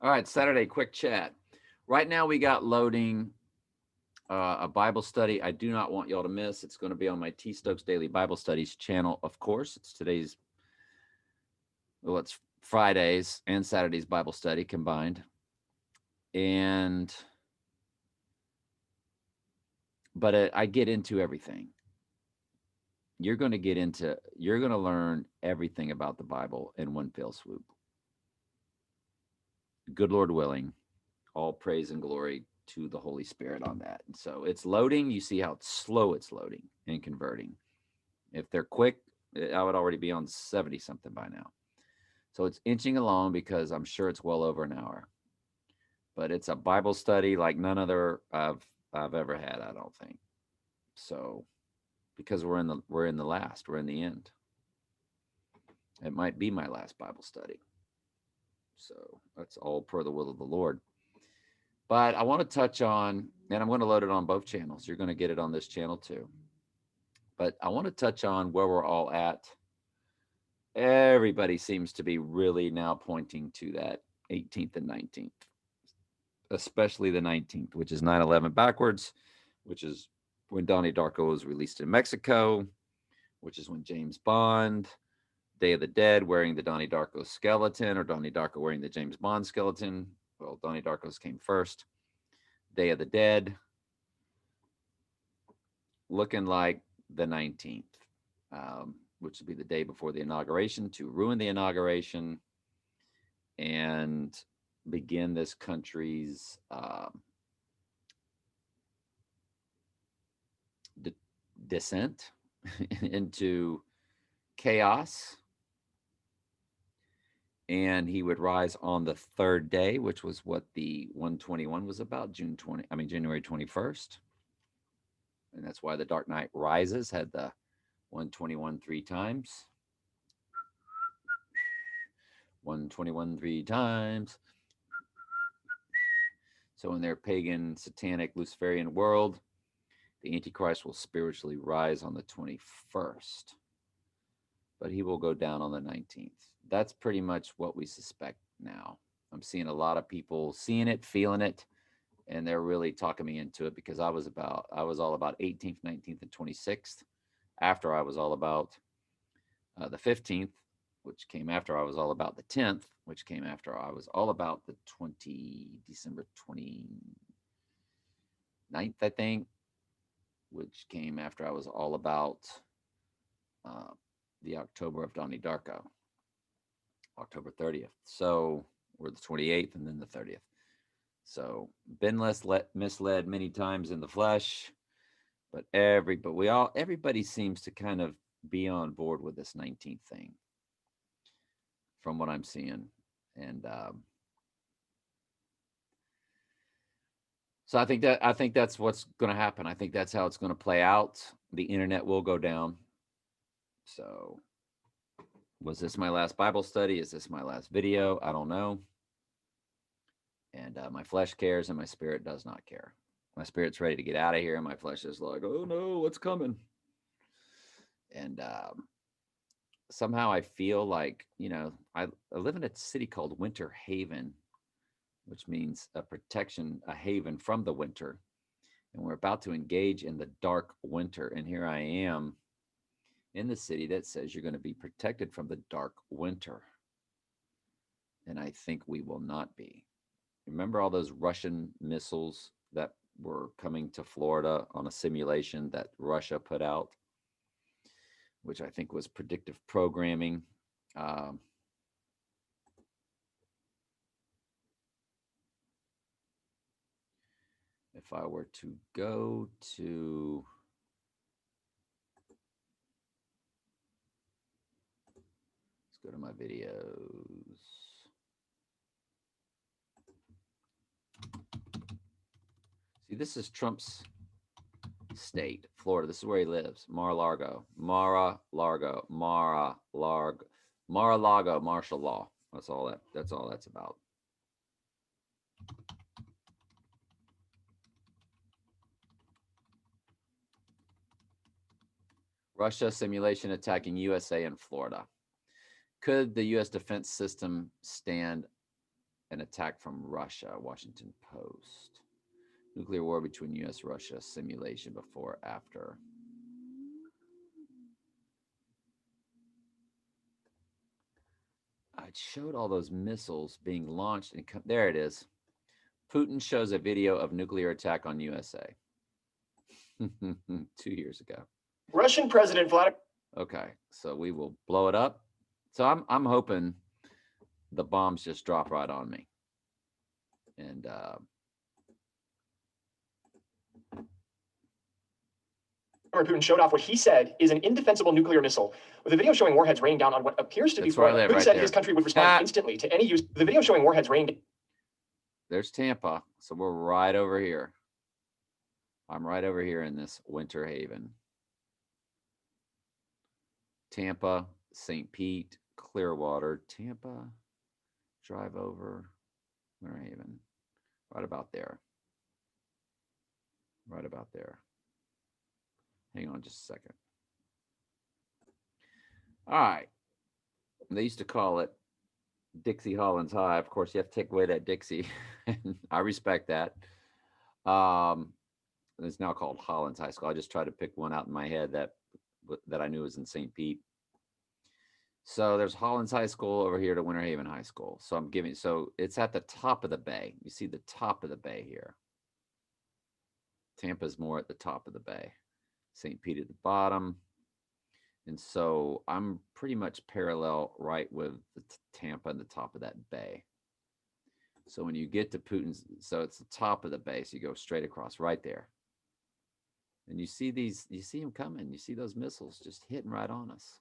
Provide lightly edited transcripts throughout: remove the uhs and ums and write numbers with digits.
All right, Saturday quick chat. Right now we got loading a Bible study I do not want y'all to miss. It's going to be on my T Stokes Daily Bible Studies channel, of course. It's today's, well, it's Fridays and Saturdays Bible study combined. And, but I get into everything. You're going to learn everything about the Bible in one fell swoop. Good Lord willing, all praise and glory to the Holy Spirit on that. And so it's loading. You see how slow it's loading and converting. If they're quick, I would already be on 70 something by now. So it's inching along because I'm sure it's well over an hour. But it's a Bible study like none other I've ever had, I don't think. So because we're in the end. It might be my last Bible study. So that's all per the will of the Lord. But I want to touch on, and I'm going to load it on both channels. You're going to get it on this channel too. But I want to touch on where we're all at. Everybody seems to be really now pointing to that 18th and 19th, especially the 19th, which is 9/11 backwards, which is when Donnie Darko was released in Mexico, which is when James Bond, Day of the Dead, wearing the Donnie Darko skeleton, or Donnie Darko wearing the James Bond skeleton. Well, Donnie Darko's came first. Day of the Dead, looking like the 19th, which would be the day before the inauguration, to ruin the inauguration and begin this country's de- descent into chaos. And he would rise on the third day, which was what the 121 was about, January 21st. And that's why the Dark Knight Rises had the 121 three times. 121 three times. So in their pagan, satanic, Luciferian world, the Antichrist will spiritually rise on the 21st, but he will go down on the 19th. That's pretty much what we suspect now. I'm seeing a lot of people seeing it, feeling it, and they're really talking me into it because I was all about 18th, 19th, and 26th. After I was all about the 15th, which came after I was all about the 10th, which came after I was all about the December 29th, I think, which came after I was all about uh, the October of Donnie Darko, October 30th. So, or the 28th and then the 30th. So, been misled many times in the flesh, but everybody seems to kind of be on board with this 19th thing from what I'm seeing. And so I think that's what's going to happen. I think that's how it's going to play out. The internet will go down. So, was this my last Bible study? Is this my last video? I don't know. And my flesh cares and my spirit does not care. My spirit's ready to get out of here, and my flesh is like, oh no, what's coming? And somehow I feel like, I live in a city called Winter Haven, which means a protection, a haven from the winter. And we're about to engage in the dark winter. And here I am in the city that says you're going to be protected from the dark winter. And I think we will not be. Remember all those Russian missiles that were coming to Florida on a simulation that Russia put out, which I think was predictive programming. Um, if I were to go to, let's go to my videos. See, this is Trump's state, Florida. This is where he lives. Mar-a-Lago, Mar-a-Lago, Mar-a-Lago, Mar-a-Lago, martial law. That's all that. That's all that's about. Russia simulation attacking USA and Florida. Could the U.S. defense system stand an attack from Russia, Washington Post. Nuclear war between U.S. Russia simulation before, after. It showed all those missiles being launched. And there it is. Putin shows a video of nuclear attack on USA. 2 years ago. Russian President Vladimir. Okay, so we will blow it up. So I'm hoping the bombs just drop right on me. And Putin showed off what he said is an indefensible nuclear missile, with a video showing warheads raining down on what appears to be Florida. Putin said his country would respond instantly to any use. The video showing warheads raining. There's Tampa, so we're right over here. I'm right over here in this Winter Haven. Tampa, St. Pete, Clearwater, Tampa, drive over, Winter Haven, right about there. Right about there. Hang on just a second. All right. They used to call it Dixie Hollins High. Of course, you have to take away that Dixie. I respect that. It's now called Hollins High School. I just tried to pick one out in my head that I knew was in St. Pete. So there's Hollins High School over here to Winter Haven High School. So so it's at the top of the bay. You see the top of the bay here. Tampa's more at the top of the bay. St. Pete at the bottom. And so I'm pretty much parallel right with the Tampa and the top of that bay. So when you get to Putin's, so it's the top of the bay. So you go straight across right there. And you see them coming. You see those missiles just hitting right on us.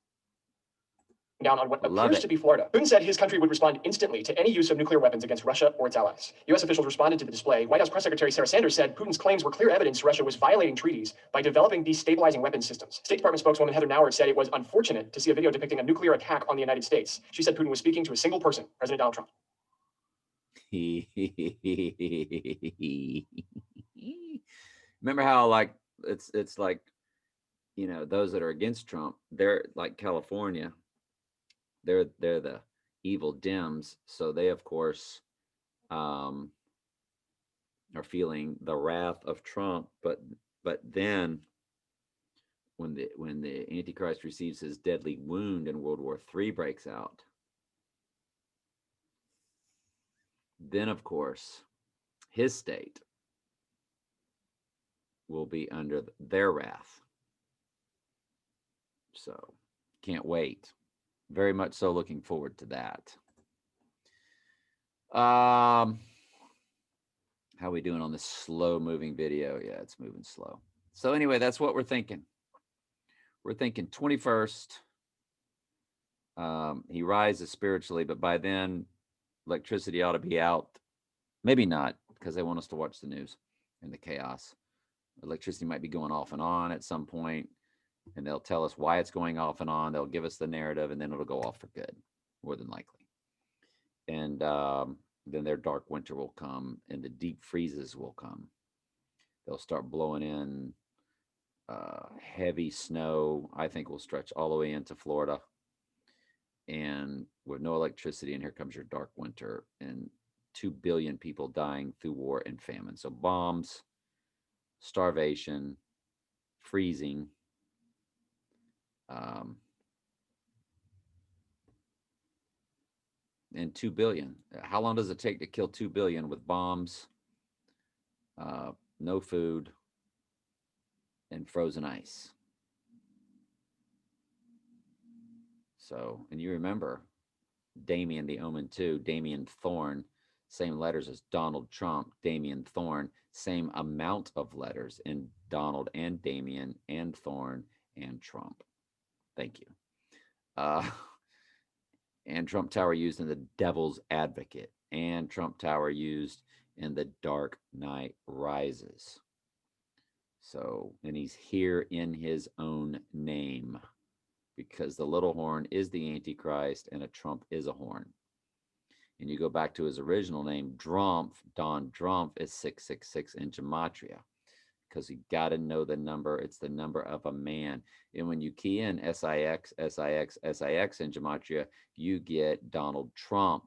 Down on what appears to be Florida. Putin said his country would respond instantly to any use of nuclear weapons against Russia or its allies. U.S. officials responded to the display. White House Press Secretary Sarah Sanders said Putin's claims were clear evidence Russia was violating treaties by developing destabilizing weapons systems. State Department spokeswoman Heather Nauert said it was unfortunate to see a video depicting a nuclear attack on the United States. She said Putin was speaking to a single person, President Donald Trump. Remember how it's like, those that are against Trump, they're like California. They're the evil Dems, so they of course are feeling the wrath of Trump. But then when the Antichrist receives his deadly wound and World War III breaks out, then of course his state will be under their wrath. So can't wait. Very much so looking forward to that. How we doing on this slow moving video? Yeah, it's moving slow. So anyway, that's what we're thinking. We're thinking 21st. He rises spiritually, but by then electricity ought to be out. Maybe not, because they want us to watch the news and the chaos. Electricity might be going off and on at some point. And they'll tell us why it's going off and on. They'll give us the narrative, and then it'll go off for good, more than likely. And then their dark winter will come, and the deep freezes will come. They'll start blowing in heavy snow. I think will stretch all the way into Florida. And with no electricity, and here comes your dark winter, and 2 billion people dying through war and famine. So bombs, starvation, freezing. And 2 billion. How long does it take to kill 2 billion with bombs, no food, and frozen ice? So, and you remember Damien the Omen 2, Damien Thorn, same letters as Donald Trump, Damien Thorn, same amount of letters in Donald and Damien and Thorn and Trump. Thank you. And Trump Tower used in The Devil's Advocate, and Trump Tower used in The Dark Knight Rises. So, and he's here in his own name, because the little horn is the Antichrist and a trump is a horn. And you go back to his original name, Drumpf, Don Drumpf is 666 in Gematria, because you got to know the number. It's the number of a man. And when you key in SIX, SIX, SIX in Gematria, you get Donald Trump.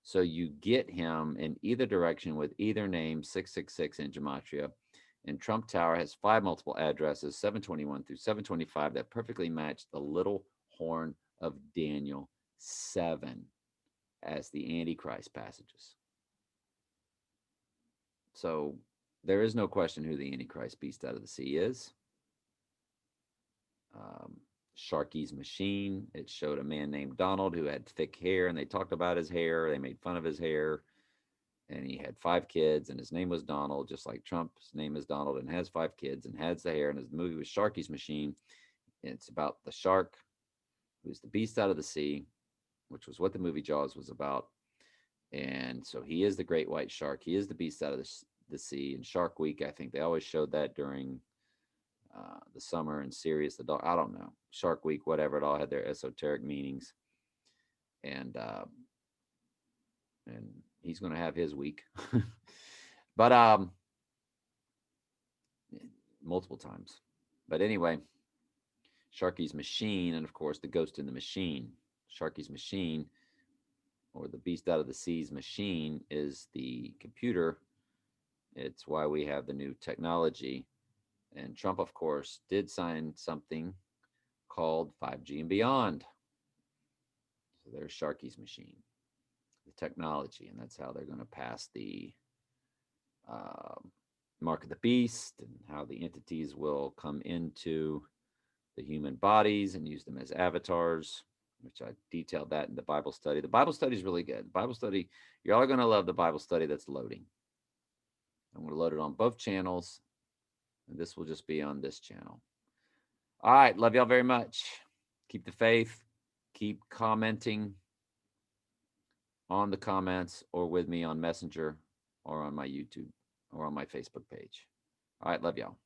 So you get him in either direction with either name, 666 in Gematria. And Trump Tower has 5 multiple addresses, 721 through 725, that perfectly match the little horn of Daniel 7 as the Antichrist passages. So there is no question who the Antichrist beast out of the sea is. Sharky's Machine, it showed a man named Donald who had thick hair, and they talked about his hair. They made fun of his hair. And he had 5 kids, and his name was Donald, just like Trump's name is Donald and has 5 kids and has the hair. And his movie was Sharky's Machine. It's about the shark who's the beast out of the sea, which was what the movie Jaws was about. And so he is the great white shark. He is the beast out of the sea. And Shark Week, I think they always showed that during the summer, and Sirius the dog. I don't know. Shark Week, whatever. It all had their esoteric meanings. And he's going to have his week. But multiple times. But anyway, Sharky's Machine, and of course the Ghost in the Machine. Sharky's Machine, or the beast out of the sea's machine, is the computer. It's why we have the new technology. And Trump, of course, did sign something called 5G and beyond. So there's Sharky's Machine, the technology, and that's how they're going to pass the mark of the beast, and how the entities will come into the human bodies and use them as avatars, which I detailed that in the Bible study. The Bible study is really good. Bible study, you're all going to love the Bible study that's loading. I'm going to load it on both channels, and this will just be on this channel. All right. Love y'all very much. Keep the faith. Keep commenting on the comments, or with me on Messenger, or on my YouTube, or on my Facebook page. All right. Love y'all.